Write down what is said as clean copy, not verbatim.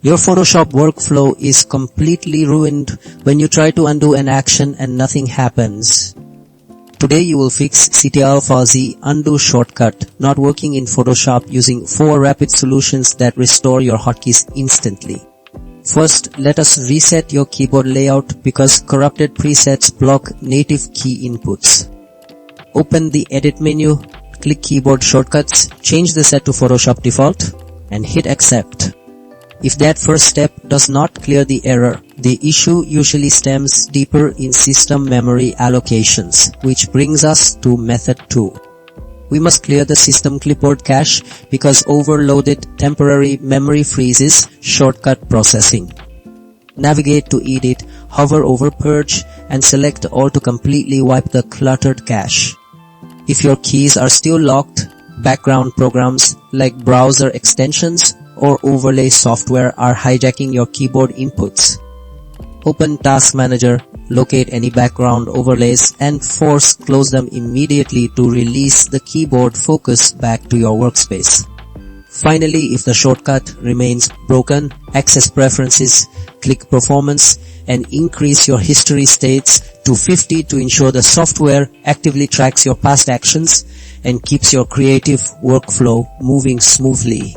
Your Photoshop workflow is completely ruined when you try to undo an action and nothing happens. Today you will fix CTRL Z undo shortcut not working in Photoshop using 4 rapid solutions that restore your hotkeys instantly. First, let us reset your keyboard layout because corrupted presets block native key inputs. Open the Edit menu, click Keyboard Shortcuts, change the set to Photoshop Default, and hit Accept. If that first step does not clear the error, the issue usually stems deeper in system memory allocations, which brings us to Method 2. We must clear the system clipboard cache because overloaded temporary memory freezes shortcut processing. Navigate to Edit, hover over Purge, and select All to completely wipe the cluttered cache. If your keys are still locked, background programs like browser extensions or overlay software are hijacking your keyboard inputs. Open Task Manager, locate any background overlays and force close them immediately to release the keyboard focus back to your workspace. Finally, if the shortcut remains broken, access Preferences, click Performance, and increase your history states to 50 to ensure the software actively tracks your past actions and keeps your creative workflow moving smoothly.